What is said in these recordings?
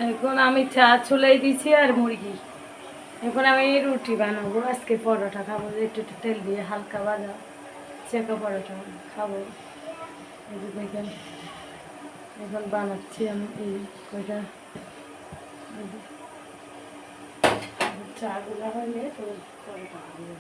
এখন আমি চা চুলাই দিছি আর মুরগি। এখন আমি রুটি বানাবো, আজকে পরোটা খাবো, একটু একটু তেল দিয়ে হালকা ভাজা চেকা পরোটা খাবো। এই যে দেখেন এখন বানাচ্ছি আমি এই কয়টা চাগুলা হলে তো পরোটা খাবো।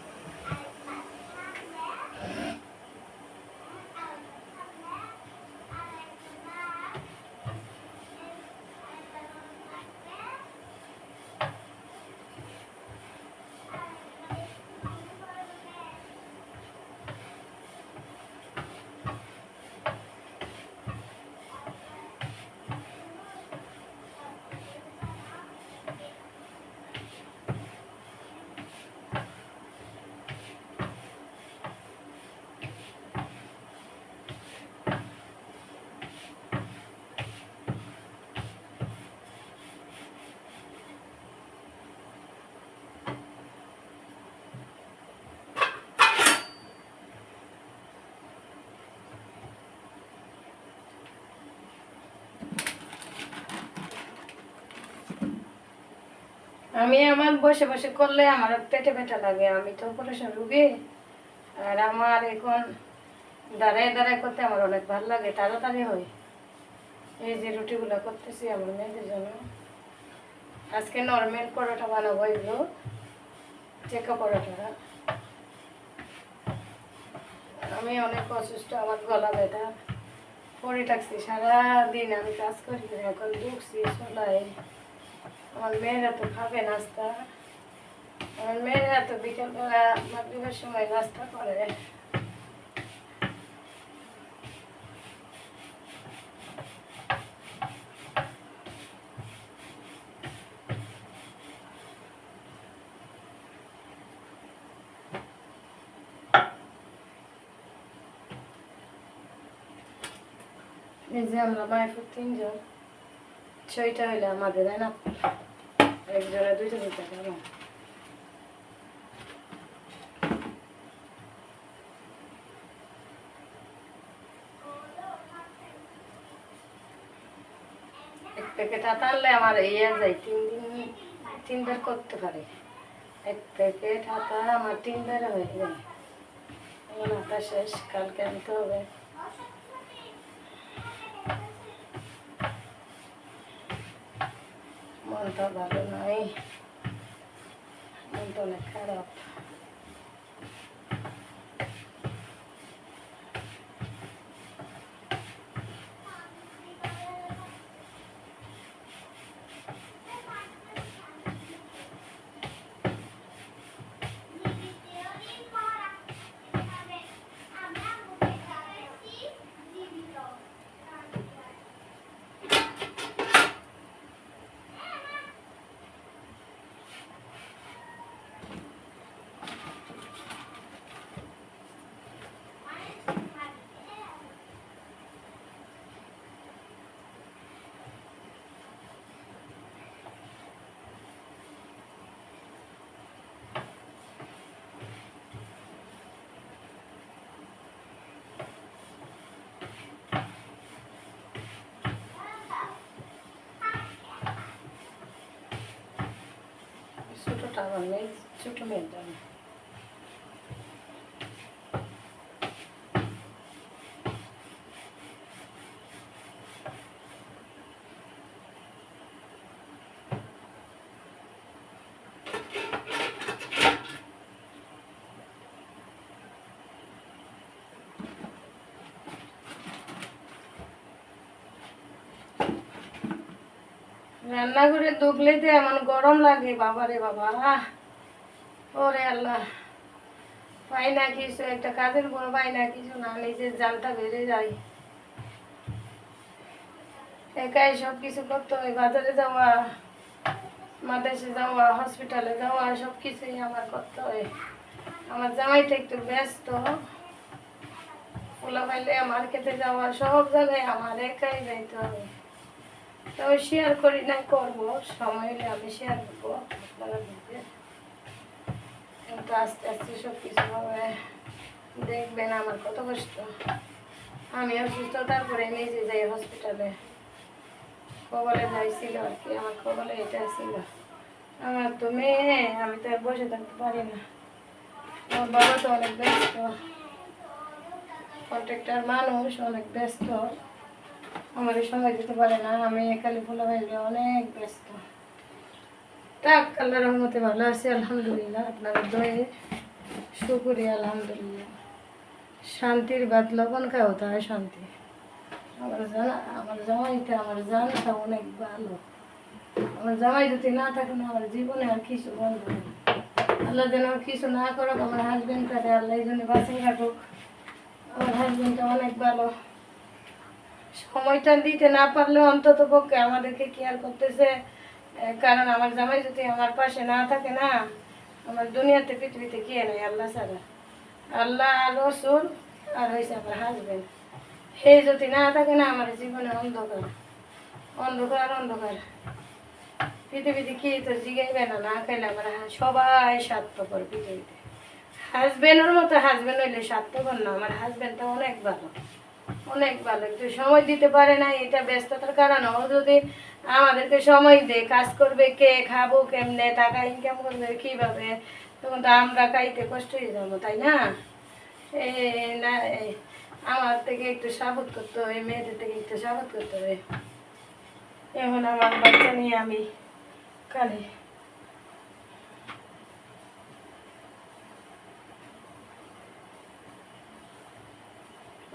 আমি আমার বসে বসে করলে আমার পেটে ব্যথা লাগে, আমি তো অপারেশন রোগী। আর আমার এখন দাঁড়ায় দাঁড়ায় করতে আমার অনেক ভালো লাগে, তাড়াতাড়ি হয়। এই যে রুটিগুলো করতেছি আমার মেয়েদের জন্য। আজকে নর্মাল পরোটা বানাবো, এগুলো চেকা পরোটা। আমি অনেক অসুস্থ, আমার গলা ব্যথা, পরে থাকছি সারাদিন আমি কাজ করি, এখন ঢুকছি চলাই। আমার মেয়েরা তো খাবে নাস্তা, আমার মেয়েরা তো বিকেলবেলা মাগরিবের সময় নাস্তা করে। এই যে আমরা মায়ের তিনজন, 6টা হইলে আমাদের, তাই না? একজনে 2টা দিতে পারবো। এক প্যাকেট আটা আনলে আমার ইয়ে যায় 3 বার করতে পারে। এক প্যাকেট আটা আমার 3 বার হয়ে যায়। এখন আটা শেষ, কালকে আনতে হবে। মনটা ভালো নাই, মনটা অনেক খারাপ। ছোটটা আমার মেয়ে, ছোট মেয়েটা। রান্নাঘরে ঢুকলেতে এমন গরম লাগে, বাবারে বাবা, ওরে আল্লাহ। পাই না কিছু, একটা কাজের বড় পাই না কিছু, না নিজের জানটা বেড়ে যায়। একাই সব কিছু করতে হয়, বাজারে যাওয়া, মাদ্রাসে যাওয়া, হসপিটালে যাওয়া, সব কিছুই আমার করতে হয়। আমার জামাইটা একটু ব্যস্ত, পোলা পাইলে মার্কেটে যাওয়া, সব জায়গায় আমার একাই যাইতে হবে। তো শেয়ার করি না, করবো সময় হলে আমি শেয়ার করবো আপনারা দেখবে। কিন্তু আস্তে আস্তে সব কিছু হবে, দেখবেন আমার কত কষ্ট। আমি অসুস্থ, তারপরে নিজে যাই হসপিটালে, কপালে যাইছিল আর কি, আমার কপালে এটা ছিল। আমার তো মেয়ে, আমি তো আর বসে থাকতে পারি না। আমার বাবা তো অনেক ব্যস্ত, কন্ট্রাক্টর মানুষ, অনেক ব্যস্ত, আমার সময় দিতে পারে না। আমি একালি ফুলা ভাইলে অনেক ব্যস্ত। তাক আল্লাহর রহমতে ভালো আছি আলহামদুলিল্লাহ, আপনার দয়ে শুকরিয়া আলহামদুলিল্লাহ। শান্তির বাদ লবণ খাও তাই শান্তি। আমার জামাইটা, আমার জানটা অনেক ভালো। আমার জামাই যদি না থাকে না, আমার জীবনে আর কিছু বন্ধ নেই। আল্লাহ যেন কিছু না করুক, আমার হাজবেন্ডটারে আল্লাহ এই জন্য বাঁচিয়ে রাখুক। আমার হাজবেন্ডটা অনেক ভালো, সময়টা দিতে না পারলেও অন্তত পক্ষে আমাদেরকে কেয়ার করতেছে। কারণ আমার জামাই যদি আমার পাশে না থাকে না, আমার দুনিয়াতে পৃথিবীতে কে নেই আল্লাহ ছাড়া। আল্লাহ আর রসুল আর হয়েছে আমার হাজবেন্ড, হে যদি না থাকে না, আমার জীবনে অন্ধকার অন্ধকার অন্ধকার। পৃথিবীতে কি তো জিগাইবে না, না খাইলে আমার সবাই স্বার্থপর পৃথিবীতে। হাজবেন্ডের মতো হাজবেন্ড হইলে স্বার্থপর না। আমার হাজবেন্ডটা অনেক ভালো, অনেক ভালো, একটু সময় দিতে পারে না, এটা ব্যস্ততার কারণে। ও যদি আমাদেরকে সময় দেয়, কাজ করবে কে, খাবো কেমনে, টাকা ইনকাম করবে কিভাবে, তখন তো আমরা খাইতে কষ্ট হয়ে যাবো, তাই না? না আমার থেকে একটু সাপোর্ট করতে হবে, মেয়েদের থেকে একটু সাপোর্ট করতে হবে। এখন আমার বাচ্চা নিয়ে আমি কালে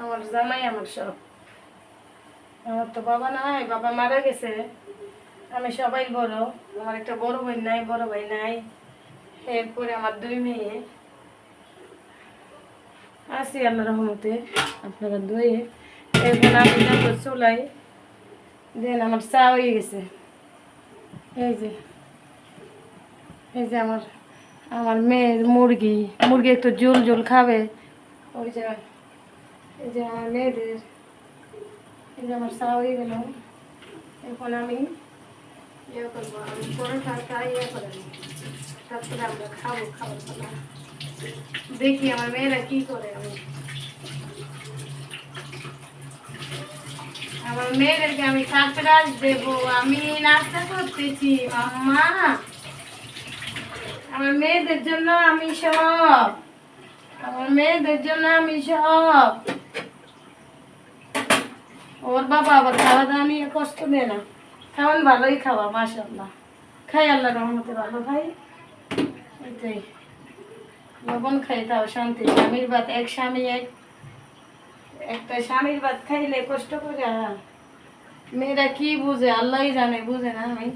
আমার জামাই আমার সব। আমার তো বাবা নাই, বাবা মারা গেছে। আমি সবাই বড়, আমার একটা বড় বোন নাই, বড় ভাই নাই। এরপরে আমার 2 মেয়ে আছি আল্লাহ রহমতে, আপনারা দয়ে। এরপর আমি যাবো চুলাই, দেন আমার চা হয়ে গেছে। এই যে, এই যে আমার আমার মেয়ের মুরগি, মুরগি একটু ঝোল ঝোল খাবে। ওই যে, এই যে আমার মেয়েদের, এই যে আমার চা হয়ে গেল। এখন আমি ইয়ে করবো, আমি পরোটাটা ইয়ে করে নিই, তারপরে আমরা খাবো খাবার পালা। দেখি আমার মেয়েরা কি করে। আমার মেয়েদেরকে আমি সারপ্রাইজ দেবো, আমি নাস্তা করতেছি মাম্মা। আমার মেয়েদের জন্য আমি সব, আমার মেয়েদের জন্য আমি সব। ওর বাবা আবার খাওয়া দাওয়া নিয়ে কষ্ট দেয় না, খাওয়ান ভালোই খাওয়া মাশাআল্লাহ, খাই আল্লাহ রহমতে ভালো খাই। এটাই লবণ খাই তাও শান্তি। স্বামীর ভাত, এক স্বামী একটা স্বামীর ভাত খাইলে কষ্ট করে। মেয়েরা কি বুঝে আল্লাহই জানে, বুঝে না। আমি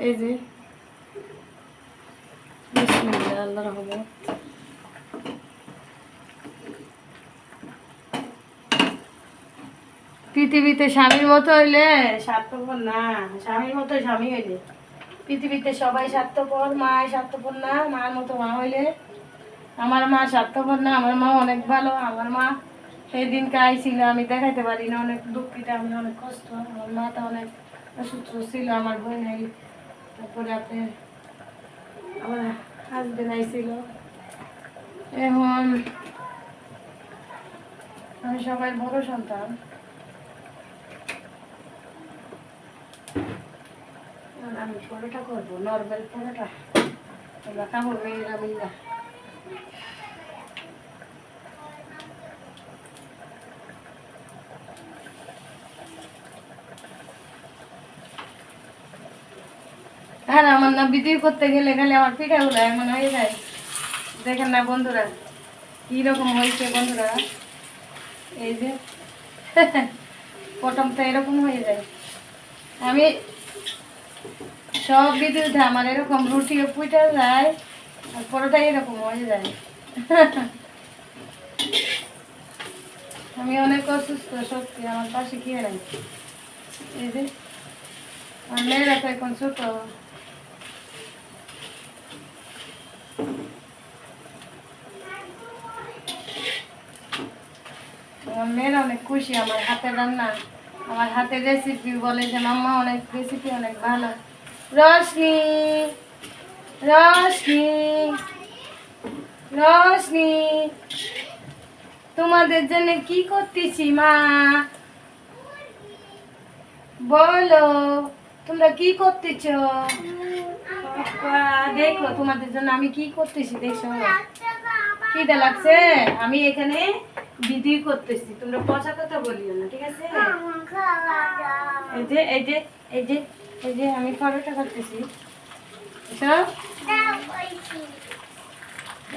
এই যে বিসমিল্লাহ, আল্লাহ রহমত। পৃথিবীতে স্বামীর মতো হইলে স্বার্থপর না, স্বামীর মতো স্বামী হইলে। পৃথিবীতে সবাই স্বার্থপর, মা স্বার্থপর না। মার মতো মা হইলে, আমার মা স্বার্থপর না। আমার মা অনেক ভালো। আমার মা সেই দিনকে আইছিল, আমি দেখাইতে পারি না, অনেক দুঃখিত, আমি অনেক কষ্ট। আমার মাটা অনেক অসুস্থ ছিল, আমার বোন নেই। তারপরে আপনি আমার হাজবেন্ড আইছিল। এখন আমি সবাই বড় সন্তান। আমি পরোটা করবো, নর্মাল পরোটা, তোমরা খাবো মেয়েরা মিল্লা। হ্যাঁ, আমার না ভিডিও করতে গেলে খালি আমার পিঠাগুলো এমন হয়ে যায়, দেখেন না বন্ধুরা কিরকম হয়েছে বন্ধুরা। এই যে প্রথমটা এরকম হয়ে যায়। আমি সব ভিডিওতে আমার এরকম রুটিও পুইটা যায়, আর পরোটা এরকম হয়ে যায়। আমি অনেক অসুস্থ সত্যি, আমার পাশে কি নাই। এই যে আমার মেয়েরা তো এখন ছোট। আমার মেয়েরা অনেক খুশি আমার হাতের রান্না, আমার হাতের রেসিপি। বলে যে মাম্মা অনেক রেসিপি অনেক ভালো। রশনি, রশনি, রশনি, তোমাদের জন্য কি করতেছি মা? বলো তোমরা কি করতেছ? বাবা, দেখো তোমাদের জন্য আমি কি করতেছি, দেখছো খিদে লাগছে? আমি এখানে ভিডিও করতেছি, তোমরা পচা কথা বলিও না, ঠিক আছে? এই যে এই যে এই যে এই যে আমি পরোটা করতেছি, বুঝছো?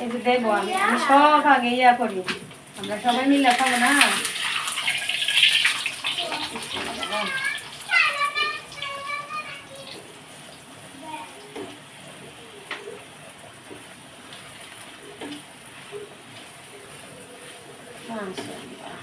এই যে দেবো আমি আমি সব আগে ইয়া করি, আমরা সবাই মিলে খাবো না। মাশাআল্লাহ।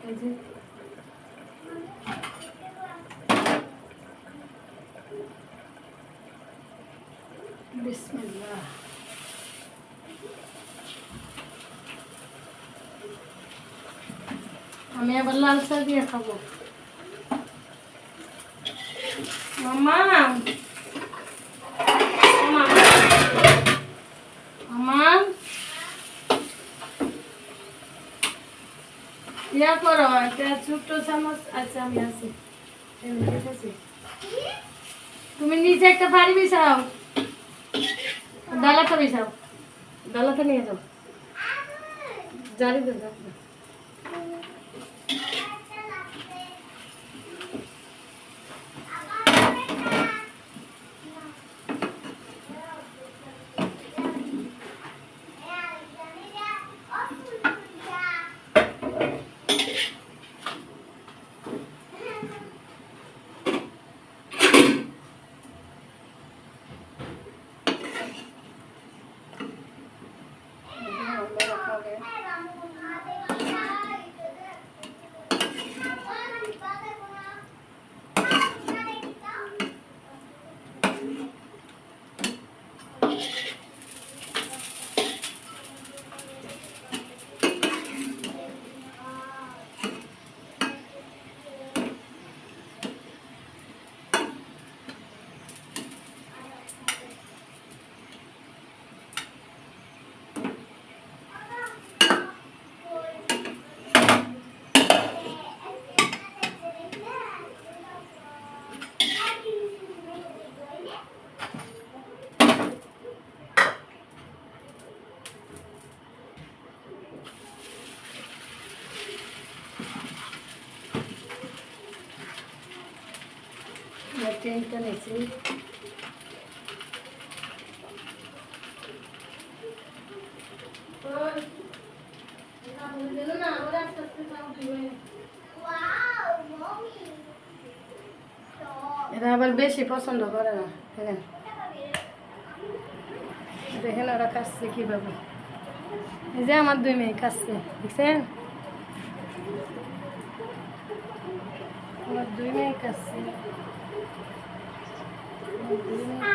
এই যে বিসমিল্লাহ। আমি আবার লাল চা দিয়ে খাবো। মাম্মা আমার ইয়া করো, একটা ছোট্ট চামচ আছে, আমি আছি, তুমি নিচে একটা পানি বিছাও, ডালাটা বিছাও, ডালাটা নিয়ে যাও, জারি দে যাও। ট্রেনটা নিয়েছি, এরা আবার বেশি পছন্দ করে না। দেখেন দেখেন ওরা কাটছে কিভাবে, এই যে আমার 2 মেয়ে কাটছে, দেখছেন আমার 2 মেয়ে কাটছে, 2 মেয়ে